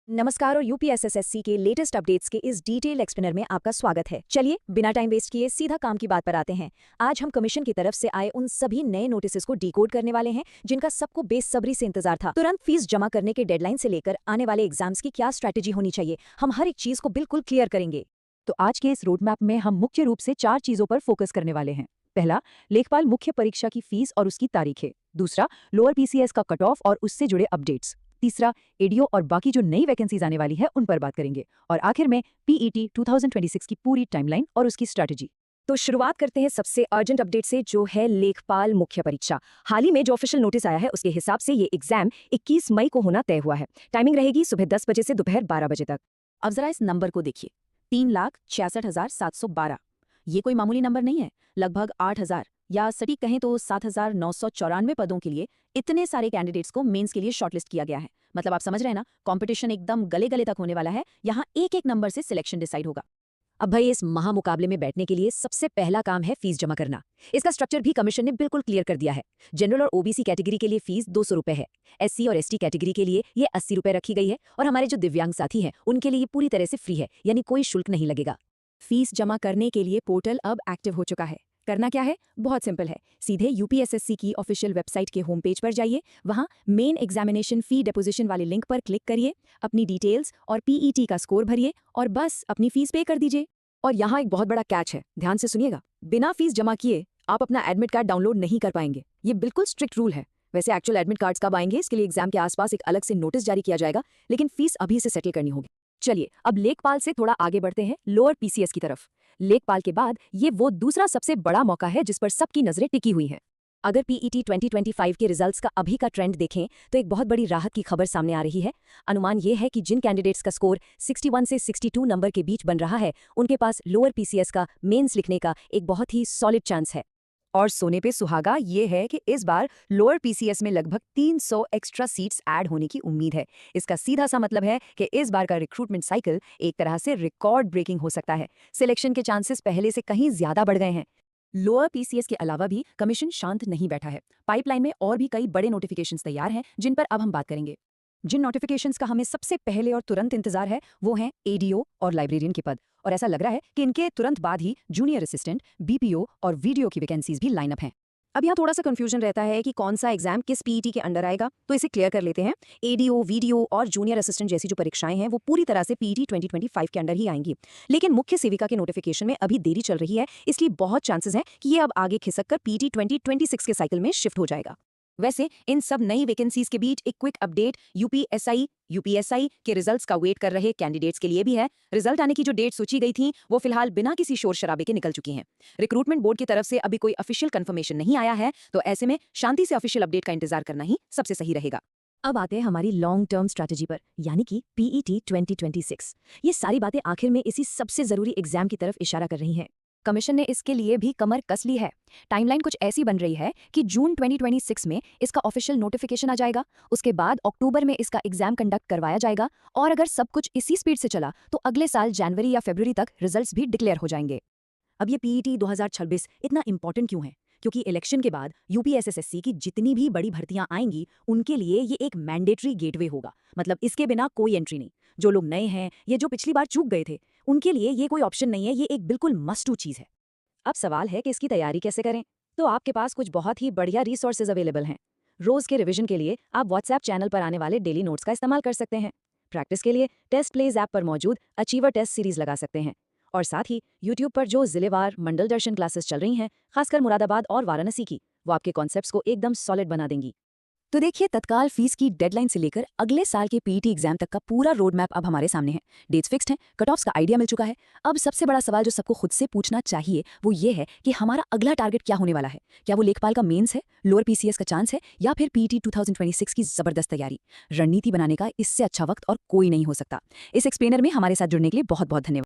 नमस्कार और यूपीएसएसएससी के लेटेस्ट अपडेट्स के इस डिटेल एक्सप्लेनर में आपका स्वागत है। चलिए बिना टाइम वेस्ट किए सीधा काम की बात पर आते हैं। आज हम कमीशन की तरफ से आए उन सभी नए नोटिस को डिकोड करने वाले हैं जिनका सबको बेसब्री से इंतजार था। तुरंत फीस जमा करने के डेडलाइन से लेकर आने वाले एग्जाम्स की क्या स्ट्रैटेजी होनी चाहिए, हम हर एक चीज को बिल्कुल क्लियर करेंगे। तो आज के इस रोडमैप में हम मुख्य रूप से 4 चीजों पर फोकस करने वाले हैं। पहला, लेखपाल मुख्य परीक्षा की फीस और उसकी तारीखें। दूसरा, लोअर पीसीएस का कट ऑफ और उससे जुड़े अपडेट्स। तीसरा, एडीओ और बाकी जो नई वैकेंसीज आने वाली है उन पर बात करेंगे। और आखिर में पीईटी 2026 की पूरी टाइमलाइन और उसकी स्ट्रैटेजी। तो शुरुआत करते हैं सबसे अर्जेंट अपडेट से, जो है लेखपाल मुख्य परीक्षा। हाल ही में जो ऑफिशियल नोटिस आया है उसके हिसाब से ये एग्जाम 21 मई को होना तय हुआ है। टाइमिंग रहेगी सुबह 10 बजे से दोपहर 12 बजे तक। अब जरा इस नंबर को देखिए, 3,66,712। ये कोई मामूली नंबर नहीं है। लगभग 8,000 या सटीक कहें तो 7,994 पदों के लिए इतने सारे कैंडिडेट्स को मेंस के लिए शॉर्टलिस्ट किया गया है। मतलब आप समझ रहे हैं ना, कंपटीशन एकदम गले गले तक होने वाला है। यहाँ एक एक नंबर से सिलेक्शन डिसाइड होगा। अब भाई इस महामुकाबले में बैठने के लिए सबसे पहला काम है फीस जमा करना। इसका स्ट्रक्चर भी कमीशन ने बिल्कुल क्लियर कर दिया है। जनरल और ओबीसी कैटेगरी के लिए फीस 200 रुपए है। एससी और एसटी कैटेगरी के लिए ये 80 रुपए रखी गई है। और हमारे जो दिव्यांग साथी हैं उनके लिए ये पूरी तरह से फ्री है, यानी कोई शुल्क नहीं लगेगा। फीस जमा करने के लिए पोर्टल अब एक्टिव हो चुका है। करना क्या है, बहुत सिंपल है। सीधे यूपीएसएससी की ऑफिशियल वेबसाइट के होम पेज पर जाइए, वहां मेन एग्जामिनेशन फी डिपोजिशन वाले लिंक पर क्लिक करिए, अपनी डिटेल्स और पीईटी का स्कोर भरिए और बस अपनी फीस पे कर दीजिए। और यहाँ एक बहुत बड़ा कैच है, ध्यान से सुनिएगा। बिना फीस जमा किए आप अपना एडमिट कार्ड डाउनलोड नहीं कर पाएंगे। ये बिल्कुल स्ट्रिक्ट रूल है। वैसे एक्चुअल एडमिट कार्ड्स कब आएंगे इसके लिए एग्जाम के आसपास एक अलग से नोटिस जारी किया जाएगा, लेकिन फीस अभी से सेटल करनी होगी। चलिए अब लेखपाल से थोड़ा आगे बढ़ते हैं लोअर पीसीएस की तरफ। लेखपाल के बाद ये वो दूसरा सबसे बड़ा मौका है जिस पर सबकी नजरें टिकी हुई हैं। अगर पीईटी 2025 के रिजल्ट्स का अभी का ट्रेंड देखें तो एक बहुत बड़ी राहत की खबर सामने आ रही है। अनुमान ये है कि जिन कैंडिडेट्स का स्कोर 61 से 62 नंबर के बीच बन रहा है उनके पास लोअर पीसीएस का मेंस लिखने का एक बहुत ही सॉलिड चांस है। और सोने पे सुहागा ये है कि इस बार लोअर पीसीएस में लगभग 300 एक्स्ट्रा सीट्स ऐड होने की उम्मीद है। इसका सीधा सा मतलब है कि इस बार का रिक्रूटमेंट साइकिल एक तरह से रिकॉर्ड ब्रेकिंग हो सकता है। सिलेक्शन के चांसेस पहले से कहीं ज्यादा बढ़ गए हैं। लोअर पीसीएस के अलावा भी कमीशन शांत नहीं बैठा है। पाइपलाइन में और भी कई बड़े नोटिफिकेशंस तैयार हैं जिन पर अब हम बात करेंगे। जिन नोटिफिकेशंस का हमें सबसे पहले और तुरंत इंतजार है वो हैं एडीओ और लाइब्रेरियन के पद। और ऐसा लग रहा है कि इनके तुरंत बाद ही जूनियर असिस्टेंट, बीपीओ और वीडियो की वैकेंसीज भी लाइनअप हैं। अब यहाँ थोड़ा सा कंफ्यूजन रहता है कि कौन सा एग्जाम किस पीईटी के अंडर आएगा, तो इसे क्लियर कर लेते हैं। एडीओ, वीडियो और जूनियर असिस्टेंट जैसी जो परीक्षाएं हैं वो पूरी तरह से पीईटी 2025 के अंडर ही आएंगी। लेकिन मुख्य सेविका के नोटिफिकेशन में अभी देरी चल रही है, इसलिए बहुत चांसेस हैं कि ये अब आगे खिसक कर पीईटी 2026 के साइकिल में शिफ्ट हो जाएगा। वैसे इन सब नई वैकेंसीज के बीच एक क्विक अपडेट यूपीएसआई के रिजल्ट्स का वेट कर रहे कैंडिडेट्स के लिए भी है। रिजल्ट आने की जो डेट सोची गई थी वो फिलहाल बिना किसी शोर शराबे के निकल चुकी हैं। रिक्रूटमेंट बोर्ड की तरफ से अभी कोई ऑफिशियल कंफर्मेशन नहीं आया है, तो ऐसे में शांति से ऑफिशियल अपडेट का इंतजार करना ही सबसे सही रहेगा। अब आते हैं हमारी लॉन्ग टर्म स्ट्रैटेजी पर, यानी कि पीईटी 2026। ये सारी बातें आखिर में इसी सबसे जरूरी एग्जाम की तरफ इशारा कर रही हैं। कमीशन ने इसके लिए भी कमर कस ली है। टाइमलाइन कुछ ऐसी बन रही है कि जून 2026 में इसका ऑफिशियल नोटिफिकेशन आ जाएगा, उसके बाद अक्टूबर में इसका एग्जाम कंडक्ट करवाया जाएगा और अगर सब कुछ इसी स्पीड से चला तो अगले साल जनवरी या फरवरी तक रिजल्ट्स भी डिक्लेयर हो जाएंगे। अब ये पीईटी 2026 इतना इंपॉर्टेंट क्यों है? क्योंकि इलेक्शन के बाद यूपीएसएसएससी की जितनी भी बड़ी भर्तियां आएंगी उनके लिए ये एक मैंडेटरी गेटवे होगा। मतलब इसके बिना कोई एंट्री नहीं। जो लोग नए हैं या जो पिछली बार चूक गए थे उनके लिए ये कोई ऑप्शन नहीं है, ये एक बिल्कुल मस्ट टू चीज है। अब सवाल है कि इसकी तैयारी कैसे करें, तो आपके पास कुछ बहुत ही बढ़िया रिसोर्सेज अवेलेबल हैं। रोज के रिवीजन के लिए आप व्हाट्सएप चैनल पर आने वाले डेली नोट्स का इस्तेमाल कर सकते हैं। प्रैक्टिस के लिए टेस्ट प्लेज ऐप पर मौजूद अचीवर टेस्ट सीरीज लगा सकते हैं। और साथ ही यूट्यूब पर जो जिलेवार मंडल दर्शन क्लासेस चल रही हैं, खासकर मुरादाबाद और वाराणसी की, वो आपके कॉन्सेप्ट्स को एकदम सॉलिड बना देंगी। तो देखिए, तत्काल फीस की डेडलाइन से लेकर अगले साल के पीईटी एग्जाम तक का पूरा रोड मैप अब हमारे सामने है। डेट्स फिक्स्ड हैं, कट ऑफ्स का आइडिया मिल चुका है। अब सबसे बड़ा सवाल जो सबको खुद से पूछना चाहिए वो ये है कि हमारा अगला टारगेट क्या होने वाला है। क्या वो लेखपाल का मेंस है, लोअर पीसीएस का चांस है, या फिर पीईटी 2026 की जबरदस्त तैयारी? रणनीति बनाने का इससे अच्छा वक्त और कोई नहीं हो सकता। इस एक्सप्लेनर में हमारे साथ जुड़ने के लिए बहुत बहुत धन्यवाद।